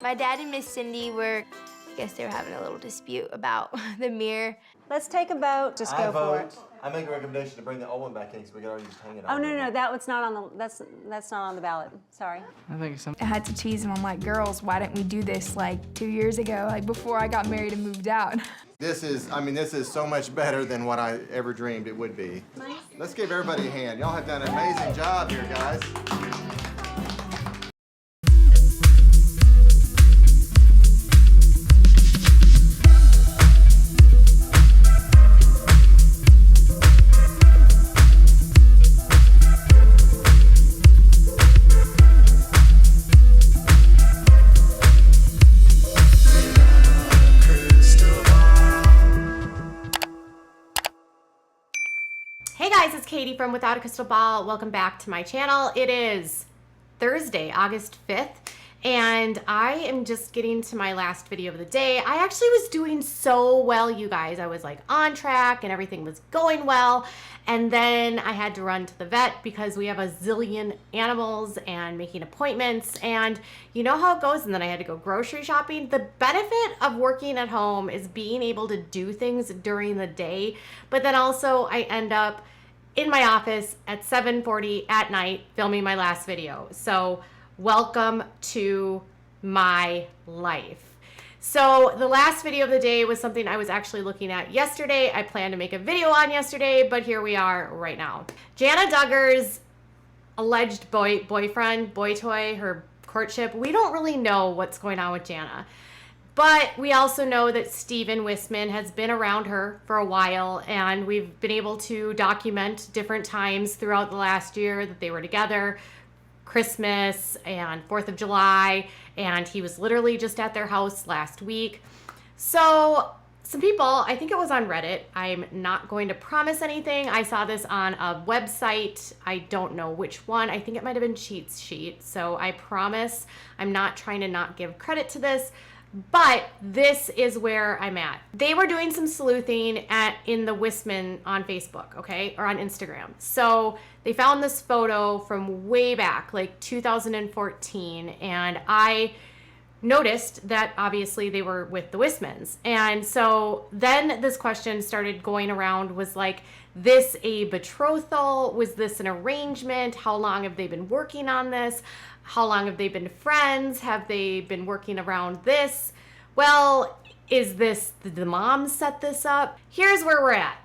My dad and Miss Cindy were, I guess they were having a little dispute about the mirror. Let's take a vote. Just go for it. I make a recommendation to bring the old one back in because we could already just hang it Oh, on. no, that one's not on the, that's not on the ballot. Sorry. I think so. I had to tease him. I'm like, girls, why didn't we do this like 2 years ago, like before I got married and moved out? This is so much better than what I ever dreamed it would be. Let's give everybody a hand. Y'all have done an amazing job here, guys. Hey guys, it's Katie from Without a Crystal Ball. Welcome back to my channel. It is Thursday, August 5th, and I am just getting to my last video of the day. I actually was doing so well, you guys. I was like on track and everything was going well, and then I had to run to the vet because we have a zillion animals and making appointments, and you know how it goes, and then I had to go grocery shopping. The benefit of working at home is being able to do things during the day, but then also I end up in my office at 7:40 at night filming my last video. So welcome to my life. So the last video of the day was something I was actually looking at yesterday. I planned to make a video on yesterday, but here we are right now. Jana Duggar's alleged boyfriend, boy toy, her courtship. We don't really know what's going on with Jana. But we also know that Stephen Wissman has been around her for a while, and we've been able to document different times throughout the last year that they were together, Christmas and 4th of July, and he was literally just at their house last week. So some people, I think it was on Reddit, I'm not going to promise anything. I saw this on a website. I don't know which one. I think it might have been Cheat Sheet. So I promise I'm not trying to not give credit to this. But this is where I'm at. They were doing some sleuthing in the Wissmann on Facebook, okay, or on Instagram. So they found this photo from way back, like 2014, and I noticed that obviously they were with the Wissmanns. And so then this question started going around, was like, this a betrothal? Was this an arrangement? How long have they been working on this? How long have they been friends? Have they been working around this? Well, is this, did the mom set this up? Here's where we're at.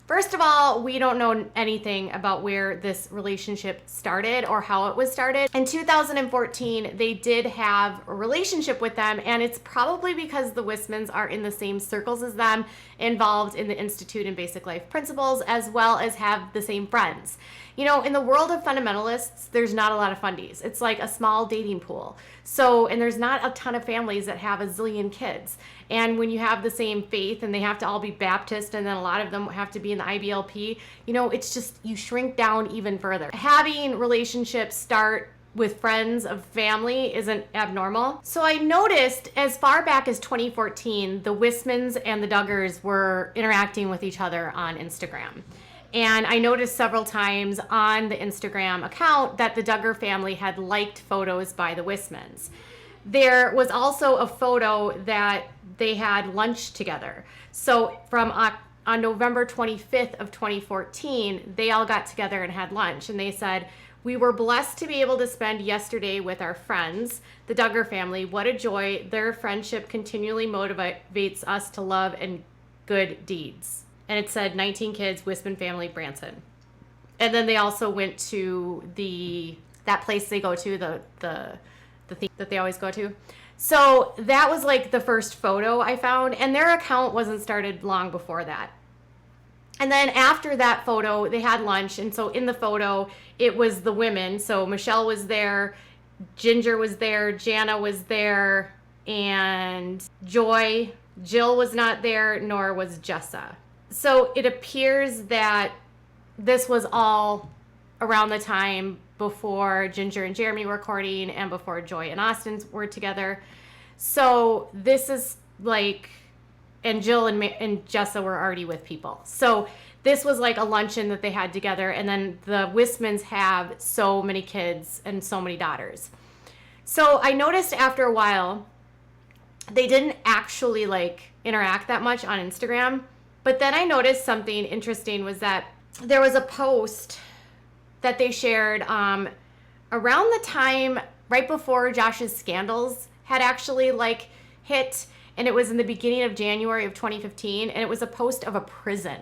First of all, we don't know anything about where this relationship started or how it was started. In 2014, they did have a relationship with them, and it's probably because the Wissmanns are in the same circles as them, involved in the Institute and Basic Life Principles, as well as have the same friends. You know, in the world of fundamentalists, there's not a lot of fundies. It's like a small dating pool. So, and there's not a ton of families that have a zillion kids. And when you have the same faith and they have to all be Baptist and then a lot of them have to be in the IBLP, you know, it's just, you shrink down even further. Having relationships start with friends of family isn't abnormal. So I noticed as far back as 2014, the Wissmanns and the Duggars were interacting with each other on Instagram. And I noticed several times on the Instagram account that the Duggar family had liked photos by the Wissmanns. There was also a photo that they had lunch together. So from on November 25th of 2014, they all got together and had lunch, and they said, "We were blessed to be able to spend yesterday with our friends, the Duggar family. What a joy. Their friendship continually motivates us to love and good deeds." And it said 19 kids, Wissmann family, Branson. And then they also went to that place they go to, the thing that they always go to. So that was like the first photo I found, and their account wasn't started long before that. And then after that photo, they had lunch, and so in the photo, it was the women. So Michelle was there, Ginger was there, Jana was there, and Jill was not there, nor was Jessa. So it appears that this was all around the time before Ginger and Jeremy were courting and before Joy and Austin were together. So this is like, and Jill and Jessa were already with people. So this was like a luncheon that they had together. And then the Wissmanns have so many kids and so many daughters. So I noticed after a while they didn't actually like interact that much on Instagram. But then I noticed something interesting was that there was a post that they shared around the time right before Josh's scandals had actually like hit, and it was in the beginning of January of 2015, and it was a post of a prison.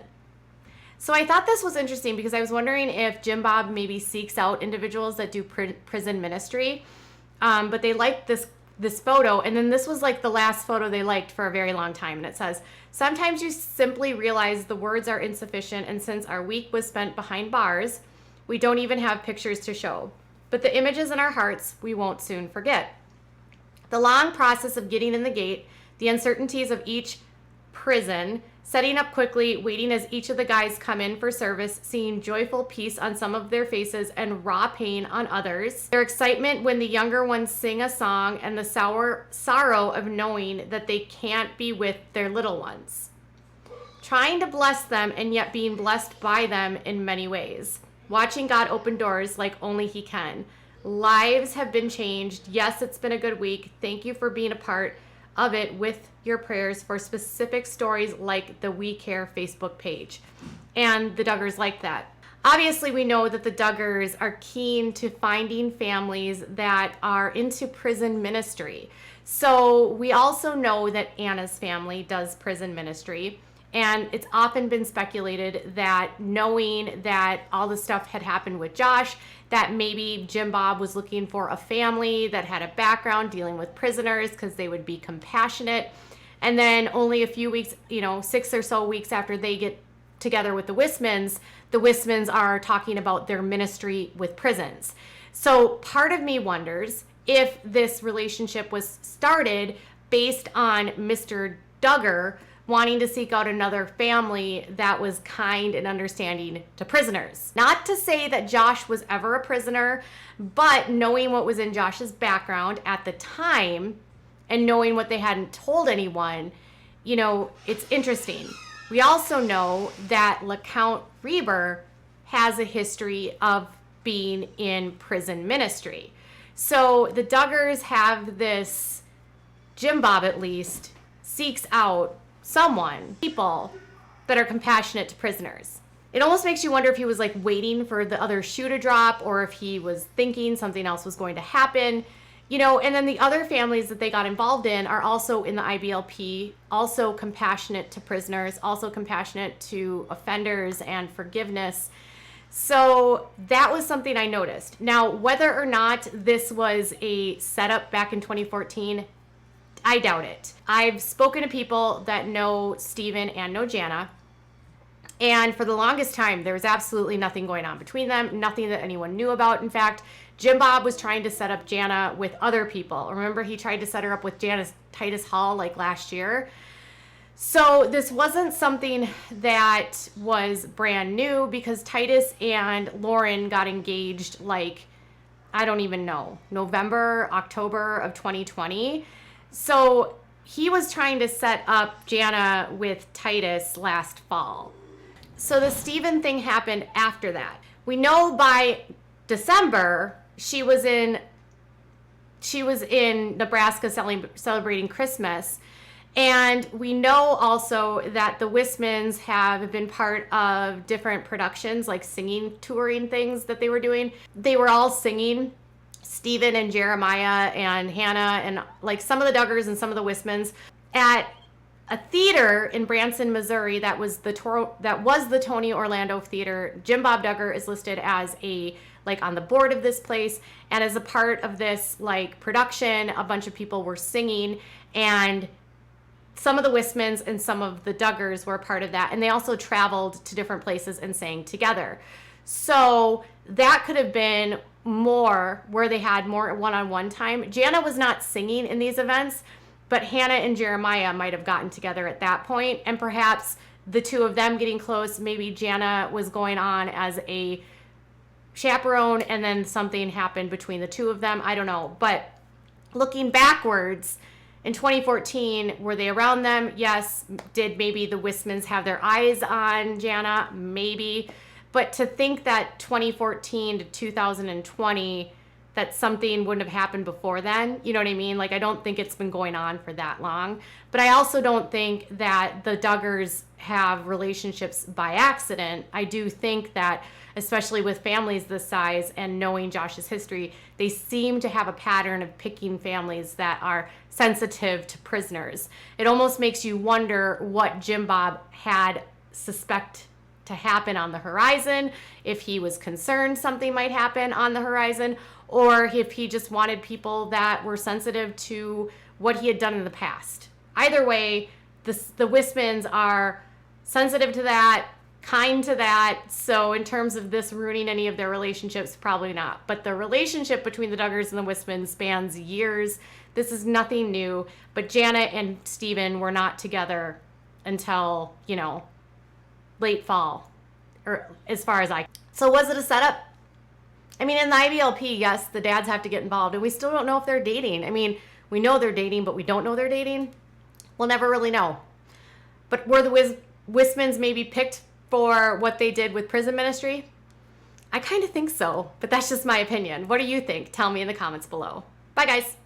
So I thought this was interesting because I was wondering if Jim Bob maybe seeks out individuals that do prison ministry, but they liked this photo, and then this was like the last photo they liked for a very long time, and it says, "Sometimes you simply realize the words are insufficient, and since our week was spent behind bars, we don't even have pictures to show. But the images in our hearts we won't soon forget. The long process of getting in the gate, the uncertainties of each prison, setting up quickly, waiting as each of the guys come in for service, seeing joyful peace on some of their faces and raw pain on others. Their excitement when the younger ones sing a song and the sorrow of knowing that they can't be with their little ones. Trying to bless them and yet being blessed by them in many ways. Watching God open doors like only He can. Lives have been changed. Yes, it's been a good week. Thank you for being a part of it with your prayers for specific stories like the We Care Facebook page." And the Duggars liked that. Obviously, we know that the Duggars are keen to finding families that are into prison ministry. So we also know that Anna's family does prison ministry. And it's often been speculated that, knowing that all the stuff had happened with Josh, that maybe Jim Bob was looking for a family that had a background dealing with prisoners because they would be compassionate. And then only a few weeks, 6 or so weeks after they get together with the Wissmans are talking about their ministry with prisons. So part of me wonders if this relationship was started based on Mr. Duggar wanting to seek out another family that was kind and understanding to prisoners. Not to say that Josh was ever a prisoner, but knowing what was in Josh's background at the time and knowing what they hadn't told anyone, it's interesting. We also know that LeCount Reber has a history of being in prison ministry. So the Duggars have this, Jim Bob at least, seeks out people that are compassionate to prisoners. It almost makes you wonder if he was like waiting for the other shoe to drop, or if he was thinking something else was going to happen, and then the other families that they got involved in are also in the IBLP, also compassionate to prisoners, also compassionate to offenders and forgiveness. So that was something I noticed. Now, whether or not this was a setup back in 2014, I doubt it. I've spoken to people that know Stephen and know Jana, and for the longest time, there was absolutely nothing going on between them, nothing that anyone knew about. In fact, Jim Bob was trying to set up Jana with other people. Remember, he tried to set her up with Titus Hall like last year. So this wasn't something that was brand new, because Titus and Lauren got engaged I don't even know, November, October of 2020. So he was trying to set up Jana with Titus last fall. So the Stephen thing happened after that. We know by December she was in Nebraska celebrating Christmas. And we know also that the Wissmans have been part of different productions, like singing, touring things that they were doing. They were all singing, Stephen and Jeremiah and Hannah and some of the Duggars and some of the Wissmans, at a theater in Branson, Missouri that was the Tony Orlando Theater. Jim Bob Duggar is listed as on the board of this place, and as a part of this production, a bunch of people were singing, and some of the Wissmans and some of the Duggars were a part of that, and they also traveled to different places and sang together. So that could have been more where they had more one-on-one time. Jana was not singing in these events, but Hannah and Jeremiah might have gotten together at that point, and perhaps the two of them getting close, maybe Jana was going on as a chaperone and then something happened between the two of them. I don't know. But looking backwards, in 2014, were they around them? Yes. Did maybe the Wissmans have their eyes on Jana? Maybe. But to think that 2014 to 2020, that something wouldn't have happened before then. You know what I mean? Like, I don't think it's been going on for that long. But I also don't think that the Duggars have relationships by accident. I do think that, especially with families this size and knowing Josh's history, they seem to have a pattern of picking families that are sensitive to prisoners. It almost makes you wonder what Jim Bob had suspect to happen on the horizon, if he was concerned something might happen on the horizon, or if he just wanted people that were sensitive to what he had done in the past. Either way, the Wissmans are sensitive to that, kind to that, so in terms of this ruining any of their relationships, probably not. But the relationship between the Duggars and the Wissmans spans years. This is nothing new, but Jana and Stephen were not together until, you know, late fall, or as far as So was it a setup? I mean, in the IBLP, yes, the dads have to get involved, and we still don't know if they're dating. I mean, we know they're dating, but we don't know they're dating. We'll never really know. But were the Wissmans maybe picked for what they did with prison ministry? I kind of think so, but that's just my opinion. What do you think? Tell me in the comments below. Bye, guys.